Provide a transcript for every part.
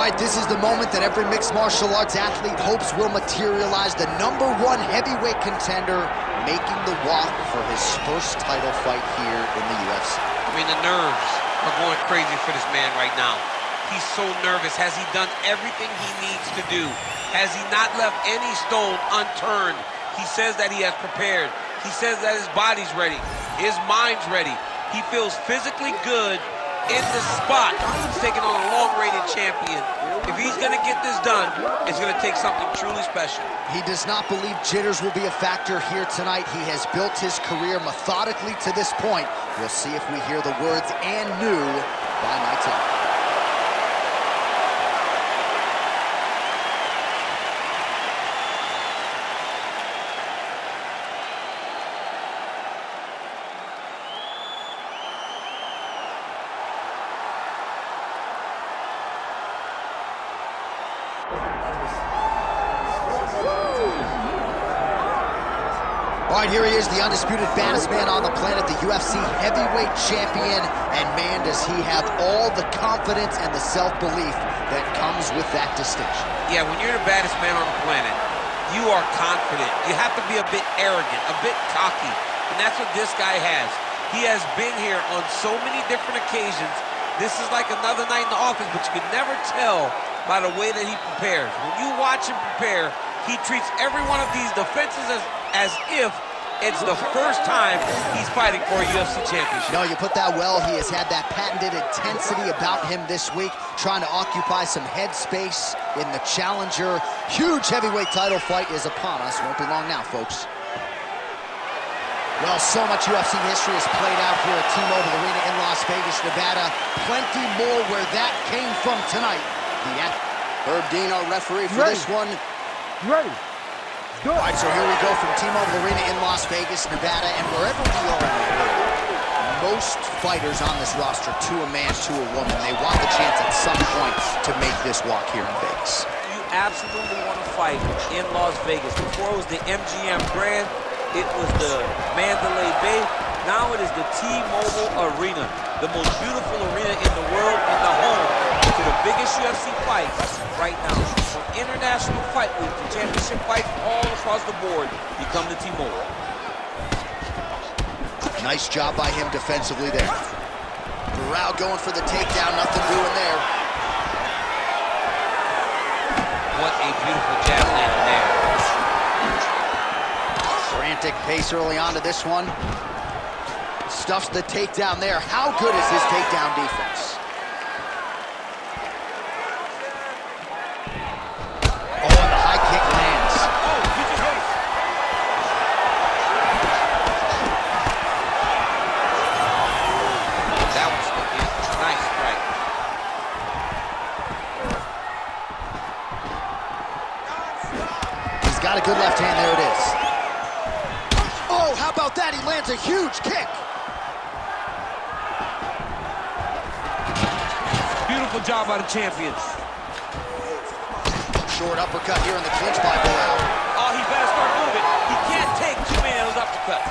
All right, this is the moment that every mixed martial arts athlete hopes will materialize. The #1 heavyweight contender making the walk for his first title fight here in the UFC. I mean, the nerves are going crazy for this man right now. He's so nervous. Has he done everything he needs to do? Has he not left any stone unturned? He says that he has prepared. He says that his body's ready. His mind's ready. He feels physically good in the spot. He's taking on a long-rated champion. If he's going to get this done, it's going to take something truly special. He does not believe jitters will be a factor here tonight. He has built his career methodically to this point. We'll see if we hear the words "and new" by night's end. All right, here he is, the undisputed baddest man on the planet, the UFC heavyweight champion. And man, does he have all the confidence and the self-belief that comes with that distinction. Yeah, when you're the baddest man on the planet, you are confident. You have to be a bit arrogant, a bit cocky. And that's what this guy has. He has been here on so many different occasions. This is like another night in the office, but you can never tell by the way that he prepares. When you watch him prepare, he treats every one of these defenses as if it's the first time he's fighting for a UFC championship. No, you put that well. He has had that patented intensity about him this week, trying to occupy some head space in the challenger. Huge heavyweight title fight is upon us. Won't be long now, folks. Well, so much UFC history has played out here at T-Mobile Arena in Las Vegas, Nevada. Plenty more where that came from tonight. Herb Dean, our referee for this one. Ready. All right, so here we go from T-Mobile Arena in Las Vegas, Nevada, and wherever we are in the world, most fighters on this roster, to a man, to a woman, they want the chance at some point to make this walk here in Vegas. You absolutely want to fight in Las Vegas. Before it was the MGM Grand, it was the Mandalay Bay. Now it is the T-Mobile Arena, the most beautiful arena in the world and the home to the biggest UFC fights right now. From international fight week to championship fights all across the board, you come to T-Mobile. Nice job by him defensively there. Barao going for the takedown, nothing doing there. What a beautiful jab landed there. Frantic pace early on to this one. Stuffs the takedown there. How good is his takedown defense? Oh, and the high kick lands. That was a nice strike. He's got a good left hand. There it is. Oh, how about that? He lands a huge kick. Beautiful job by the champions. Short uppercut here in the clinch by Barao. Oh, he better start moving. He can't take too many of those uppercuts.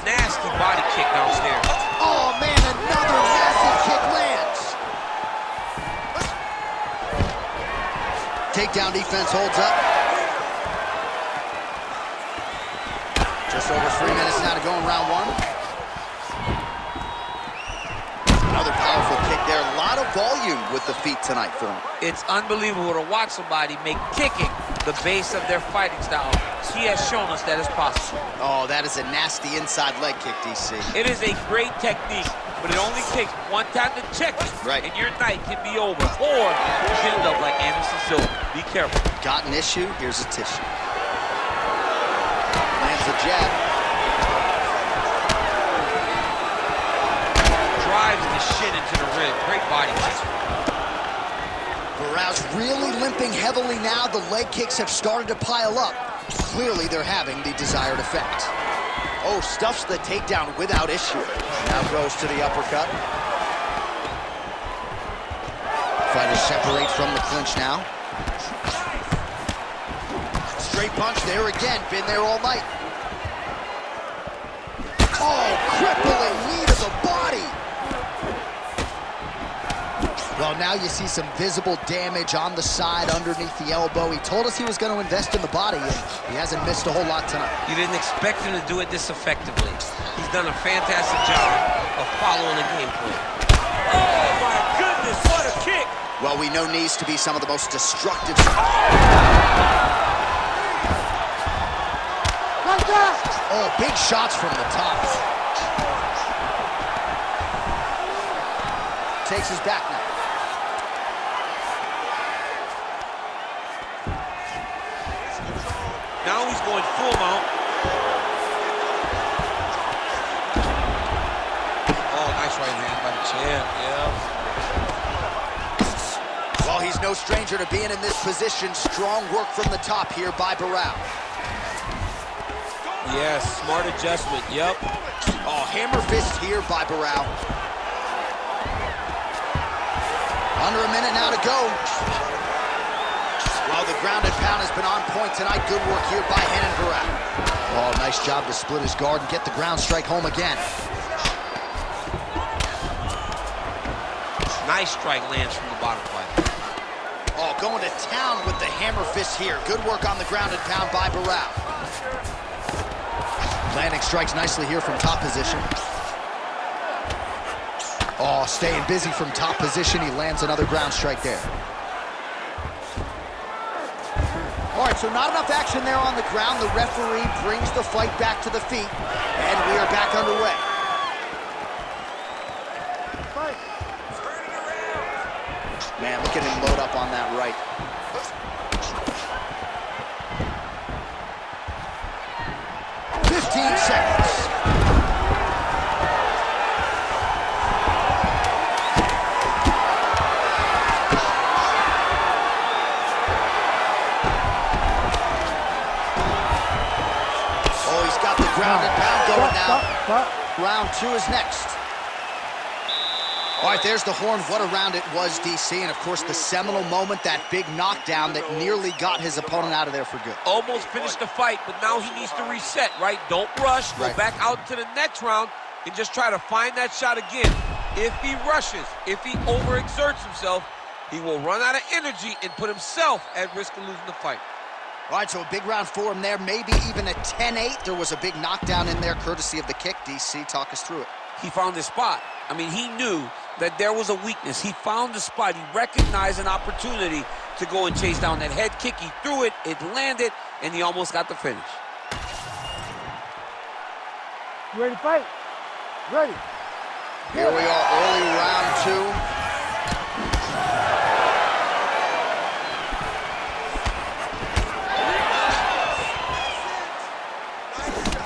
Nasty body kick downstairs. Oh, man, another massive kick lands. Takedown defense holds up. Just over 3 minutes now to go in round one. Another powerful kick there. A lot of volume with the feet tonight for him. It's unbelievable to watch somebody make kicking the base of their fighting style. He has shown us that it's possible. Oh, that is a nasty inside leg kick, DC. It is a great technique, but it only takes one time to check it, right, and your night can be over. Or you can end up like Anderson Silva. Be careful. Got an issue, here's a tissue. Lands a jab. Drives the shin into the rib. Great body kick. Barao's really limping heavily now. The leg kicks have started to pile up. Clearly, they're having the desired effect. Oh, stuffs the takedown without issue. Now goes to the uppercut. Fighters separate from the clinch now. Straight punch there again. Been there all night. Oh, crippling knee to the body. Well, now you see some visible damage on the side underneath the elbow. He told us he was going to invest in the body, and he hasn't missed a whole lot tonight. You didn't expect him to do it this effectively. He's done a fantastic job of following the game plan. Oh, my goodness, what a kick! Well, we know knees to be some of the most destructive. Oh, big shots from the top. Takes his back now. Now he's going full mount. Oh, nice right hand by the Jian. Yeah. Well, he's no stranger to being in this position. Strong work from the top here by Barao. Yes, smart adjustment, yep. Oh, hammer fist here by Barao. Under a minute now to go. Well, the ground and pound has been on point tonight. Good work here by Renan Barao. Oh, nice job to split his guard and get the ground strike home again. Nice strike lands from the bottom fighter. Oh, going to town with the hammer fist here. Good work on the ground and pound by Barao. Landing strikes nicely here from top position. Oh, staying busy from top position. He lands another ground strike there. All right, so not enough action there on the ground. The referee brings the fight back to the feet, and we are back underway. Man, look at him load up on that right. Seconds. Oh, he's got the ground and pound going now. Round two is next. All right, there's the horn. What a round it was, DC. And, of course, the seminal moment, that big knockdown that nearly got his opponent out of there for good. Almost finished the fight, but now he needs to reset, right? Don't rush. Go back out to the next round and just try to find that shot again. If he rushes, if he overexerts himself, he will run out of energy and put himself at risk of losing the fight. All right, so a big round for him there, maybe even a 10-8. There was a big knockdown in there, courtesy of the kick. DC, talk us through it. He found his spot. I mean, he knew that there was a weakness. He found the spot. He recognized an opportunity to go and chase down that head kick. He threw it, it landed, and he almost got the finish. You ready to fight? Ready. Here we are, early round two.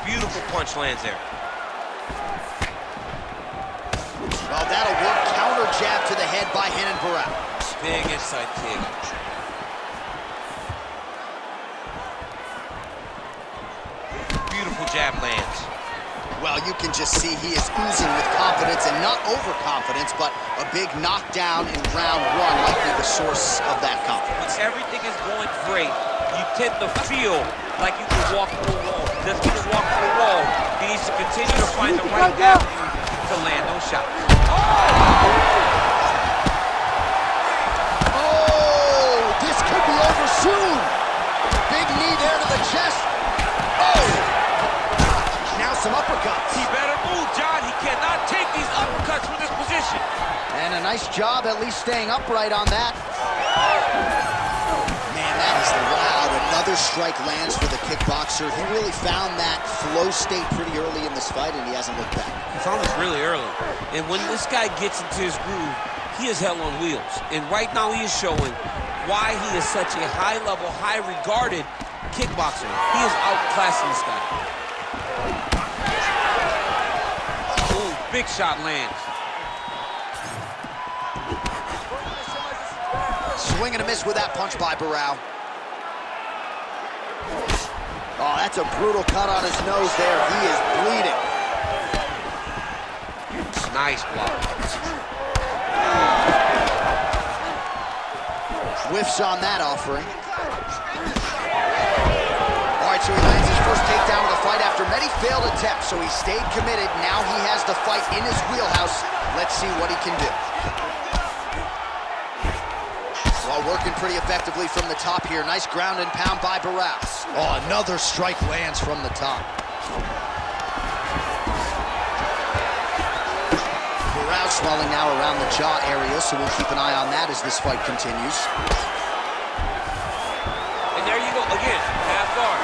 Beautiful punch lands there. Well, that'll work. Counter jab to the head by Renan Barao. Big inside kick. Beautiful jab lands. Well, you can just see he is oozing with confidence, and not overconfidence, but a big knockdown in round one might be the source of that confidence. Everything is going great. You tend to feel like you can walk through a wall. Just because you walk through a wall, he needs to continue to find the right avenue to land those shots. Oh, this could be over soon. Big knee there to the chest. Oh, now some uppercuts. He better move, John. He cannot take these uppercuts from this position. And a nice job at least staying upright on that. Man, that is loud. Another strike lands for the kickboxer. He really found that flow state pretty early in this fight, and he hasn't looked back. He found this really early. And when this guy gets into his groove, he is hell on wheels. And right now he is showing why he is such a high-level, high-regarded kickboxer. He is outclassing this guy. Ooh, big shot lands. Swing and a miss with that punch by Barao. Oh, that's a brutal cut on his nose there. He is bleeding. Nice block. Whiffs on that offering. All right, so he lands his first takedown of the fight after Many failed attempts, so he stayed committed. Now he has the fight in his wheelhouse. Let's see what he can do. Well, working pretty effectively from the top here. Nice ground and pound by Barao. Oh, another strike lands from the top. Barao swelling now around the jaw area, so we'll keep an eye on that as this fight continues. And there you go, again, half guard.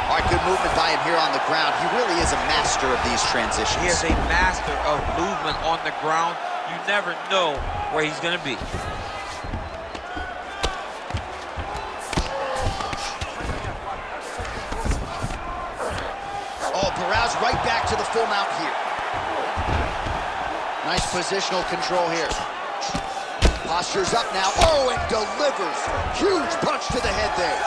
All right, good movement by him here on the ground. He really is a master of these transitions. He is a master of movement on the ground. You never know where he's going to be. Oh, Barao's right back to the full mount here. Nice positional control here. Posture's up now. Oh, and delivers. Huge punch to the head there.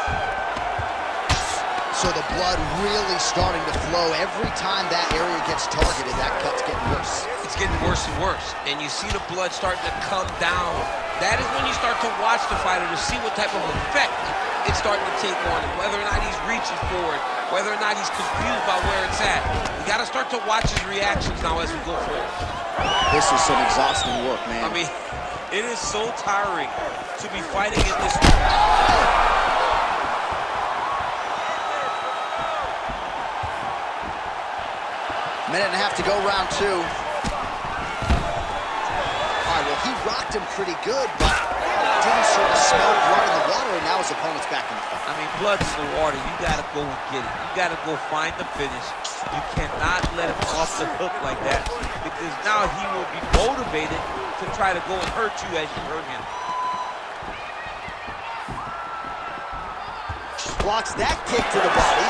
So the blood really starting to flow. Every time that area gets targeted, that cut's getting worse. It's getting worse and worse. And you see the blood starting to come down. That is when you start to watch the fighter to see what type of effect it's starting to take on him. Whether or not he's reaching forward, whether or not he's confused by where it's at. You got to start to watch his reactions now as we go forward. This is some exhausting work, man. I mean, it is so tiring to be fighting in this. Minute and a half to go, round two. All right, well, he rocked him pretty good, but didn't sort of smell blood in the water, and now his opponent's back in the fight. I mean, blood's in the water. You got to go and get it. You got to go find the finish. You cannot let him off the hook like that, because now he will be motivated to try to go and hurt you as you hurt him. Blocks that kick to the body.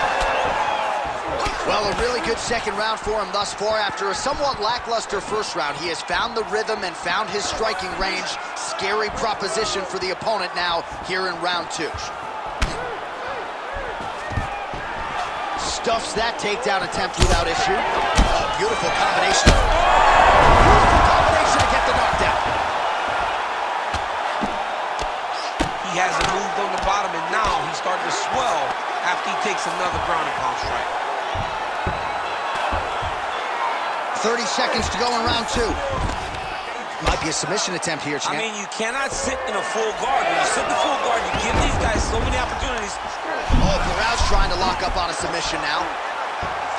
Well, a really good second round for him thus far. After a somewhat lackluster first round, he has found the rhythm and found his striking range. Scary proposition for the opponent now here in round two. Stuffs that takedown attempt without issue. Oh, beautiful combination. Beautiful combination to get the knockdown. He hasn't moved on the bottom, and now he's starting to swell after he takes another ground and pound strike. 30 seconds to go in round two. Might be a submission attempt here, champ. I mean, you cannot sit in a full guard. When you sit in the full guard, you give these guys so many opportunities. Oh, Barao's trying to lock up on a submission now.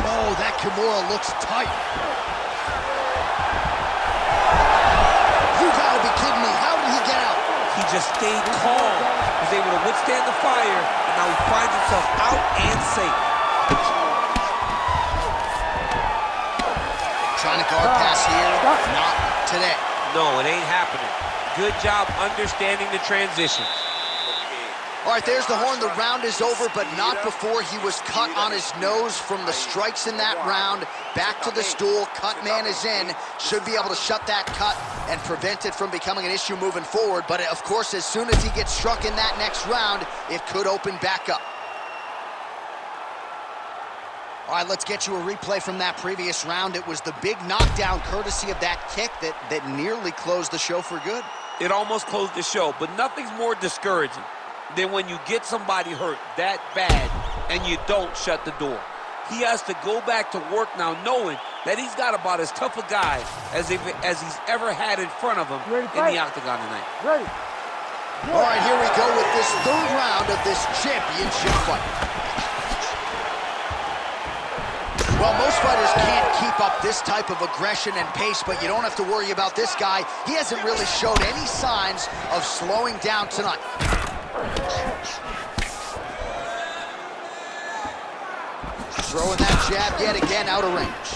Oh, that Kimura looks tight. You gotta be kidding me. How did he get out? He just stayed calm. He was able to withstand the fire, and now he finds himself out and safe. Trying to guard pass here. Not today. No, it ain't happening. Good job understanding the transitions. All right, there's the horn. The round is over, but not before he was cut on his nose from the strikes in that round. Back to the stool. Cut man is in. Should be able to shut that cut and prevent it from becoming an issue moving forward. But, of course, as soon as he gets struck in that next round, it could open back up. All right, let's get you a replay from that previous round. It was the big knockdown courtesy of that kick that nearly closed the show for good. It almost closed the show, but nothing's more discouraging than when you get somebody hurt that bad and you don't shut the door. He has to go back to work now knowing that he's got about as tough a guy as he's ever had in front of him in the octagon tonight. Ready. All right, here we go with this third round of this championship fight. Well, most fighters can't keep up this type of aggression and pace, but you don't have to worry about this guy. He hasn't really showed any signs of slowing down tonight. Throwing that jab yet again out of range.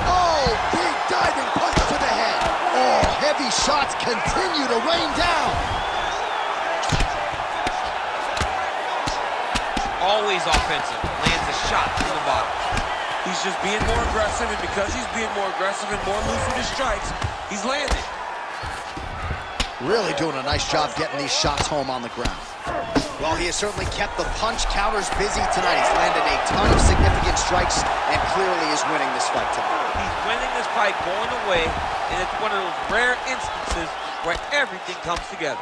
Oh, big diving punch to the head. Oh, heavy shots continue to rain down. Always offensive, lands a shot to the bottom. He's just being more aggressive, and because he's being more aggressive and more loose with his strikes, he's landing. Really doing a nice job getting these shots home on the ground. Well, he has certainly kept the punch counters busy tonight. He's landed a ton of significant strikes and clearly is winning this fight tonight. He's winning this fight going away, and it's one of those rare instances where everything comes together.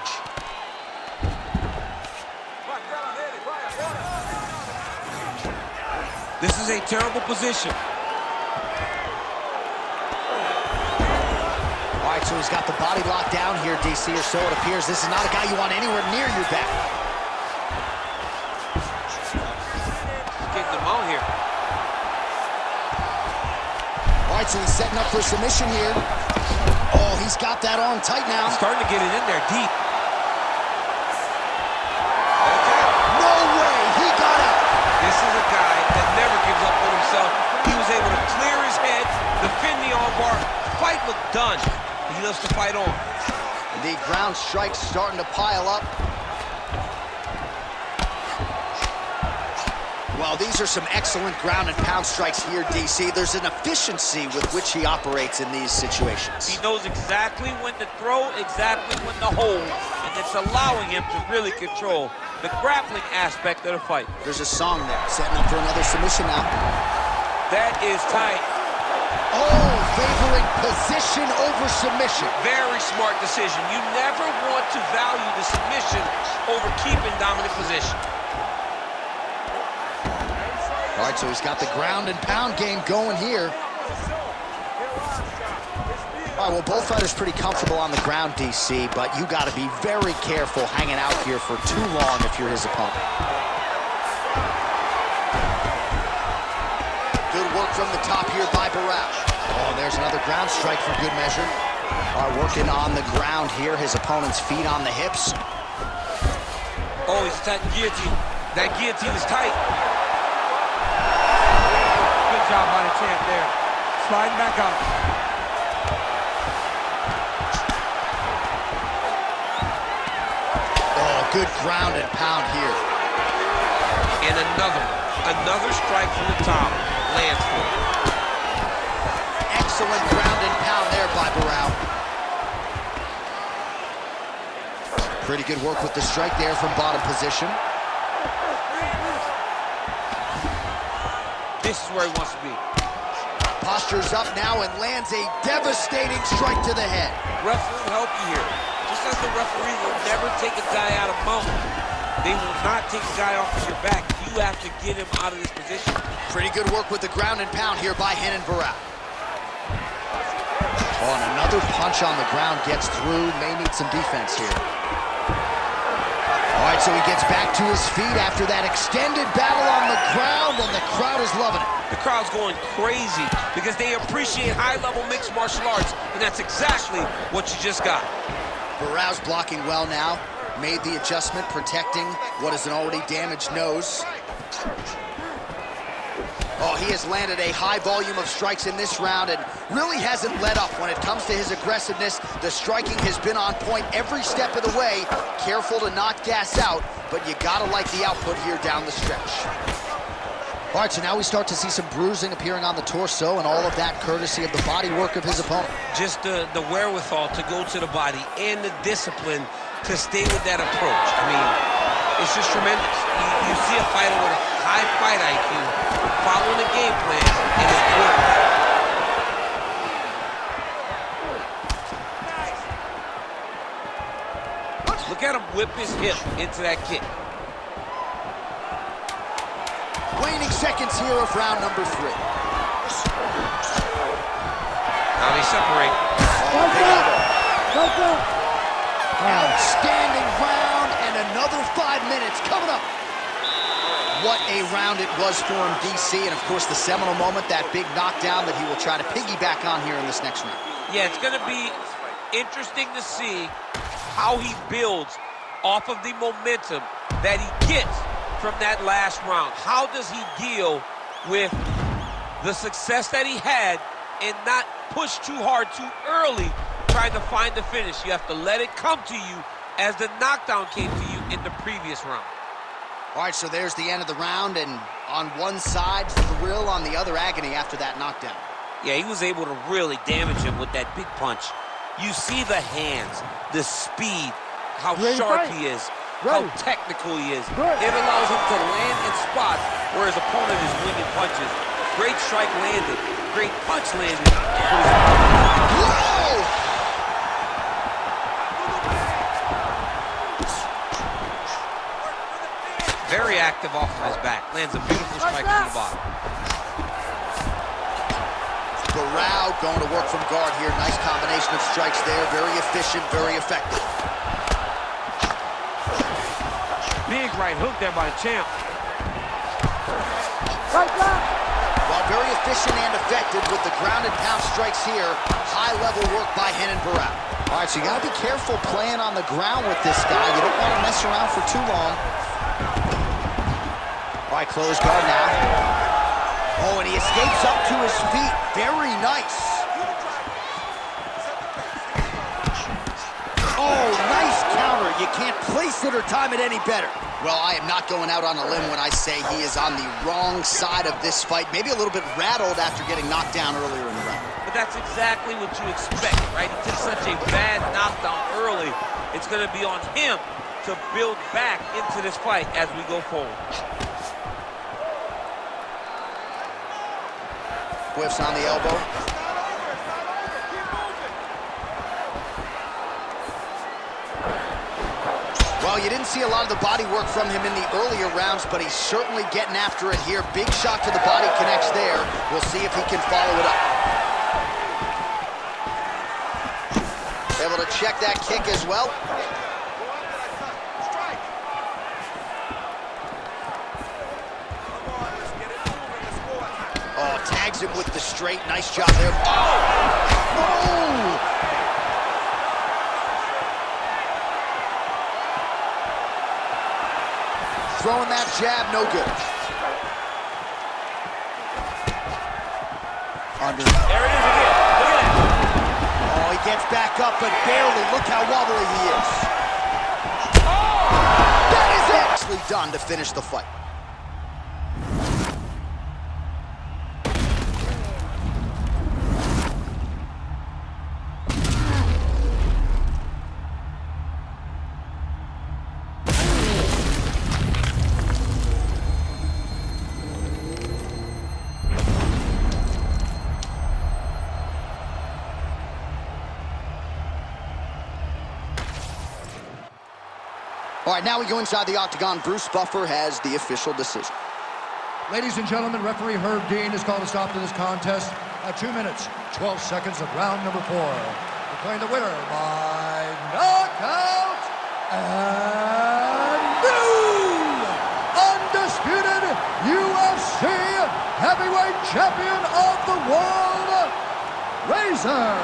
This is a terrible position. All right, so he's got the body locked down here, DC, or so it appears. This is not a guy you want anywhere near your back. Getting them out here. All right, so he's setting up for submission here. Oh, he's got that arm tight now. He's starting to get it in there deep. No way, he got out. This is a guy that never gives up on himself. He was able to clear his head, defend the armbar. Fight looked done. He loves to fight on. The ground strikes starting to pile up. Well, these are some excellent ground and pound strikes here, DC. There's an efficiency with which he operates in these situations. He knows exactly when to throw, exactly when to hold, and it's allowing him to really control the grappling aspect of the fight. There's a song there, setting up for another submission now. That is tight. Oh, favoring position over submission. Very smart decision. You never want to value the submission over keeping dominant position. All right, so he's got the ground and pound game going here. All right, well, both fighters pretty comfortable on the ground, DC, but you got to be very careful hanging out here for too long if you're his opponent. Good work from the top here by Barao. Oh, there's another ground strike for good measure. All right, working on the ground here. His opponent's feet on the hips. Oh, he's attacking guillotine. That guillotine is tight. Good job by the champ there. Sliding back out. Oh, good ground and pound here. And another strike from the top. Lands for him. Excellent ground and pound there by Barao. Pretty good work with the strike there from bottom position. This is where he wants to be. Postures up now and lands a devastating strike to the head. Referee will help you here. Just as the referee will never take a guy out of mount, they will not take a guy off of your back. You have to get him out of this position. Pretty good work with the ground and pound here by Renan Barao. Oh, and another punch on the ground gets through. May need some defense here. All right, so he gets back to his feet after that extended battle on the ground, and the crowd is loving it. The crowd's going crazy because they appreciate high-level mixed martial arts, and that's exactly what you just got. Barao's blocking well now. Made the adjustment, protecting what is an already damaged nose. Oh, he has landed a high volume of strikes in this round and really hasn't let up when it comes to his aggressiveness. The striking has been on point every step of the way. Careful to not gas out, but you gotta like the output here down the stretch. All right, so now we start to see some bruising appearing on the torso, and all of that courtesy of the body work of his opponent. Just the wherewithal to go to the body and the discipline to stay with that approach. I mean, it's just tremendous. You see a fighter with a high fight IQ following the game plan, and it's working. Look at him whip his hip into that kick. Waning seconds here of round number 3. Now they separate. Outstanding round, and another 5 minutes coming up. What a round it was for him, DC, and of course the seminal moment, that big knockdown that he will try to piggyback on here in this next round. Yeah, it's going to be interesting to see how he builds off of the momentum that he gets from that last round. How does he deal with the success that he had and not push too hard too early trying to find the finish? You have to let it come to you as the knockdown came to you in the previous round. All right, so there's the end of the round, and on one side, thrill, on the other, agony after that knockdown. Yeah, he was able to really damage him with that big punch. You see the hands, the speed, how sharp he is, how technical he is. It allows him to land in spots where his opponent is winging punches. Great strike landed, great punch landed. Whoa! Very active off of his back. Lands a beautiful strike from the bottom. Barao going to work from guard here. Nice combination of strikes there. Very efficient, very effective. Big right hook there by the champ. Well, very efficient and effective with the ground and pound strikes here. High-level work by Renan Barao. All right, so you got to be careful playing on the ground with this guy. You don't want to mess around for too long. All right, close guard now. Oh, and he escapes up to his feet. Very nice. Oh, nice counter. You can't place it or time it any better. Well, I am not going out on a limb when I say he is on the wrong side of this fight. Maybe a little bit rattled after getting knocked down earlier in the round. But that's exactly what you expect, right? He took such a bad knockdown early. It's going to be on him to build back into this fight as we go forward. Whiffs on the elbow. Well, you didn't see a lot of the body work from him in the earlier rounds, but he's certainly getting after it here. Big shot to the body connects there. We'll see if he can follow it up. Able to check that kick as well. Oh, tags him with the straight. Nice job there. Oh! Oh! Throwing that jab, no good. Under. There it is again. Look at that. Oh, he gets back up, but barely. Look how wobbly he is. Oh! That is it! Nicely done to finish the fight. All right, now we go inside the octagon. Bruce Buffer has the official decision. Ladies and gentlemen, referee Herb Dean has called a stop to this contest at 2 minutes, 12 seconds of round number 4. Declaring the winner by knockout and new undisputed UFC heavyweight champion of the world, Razor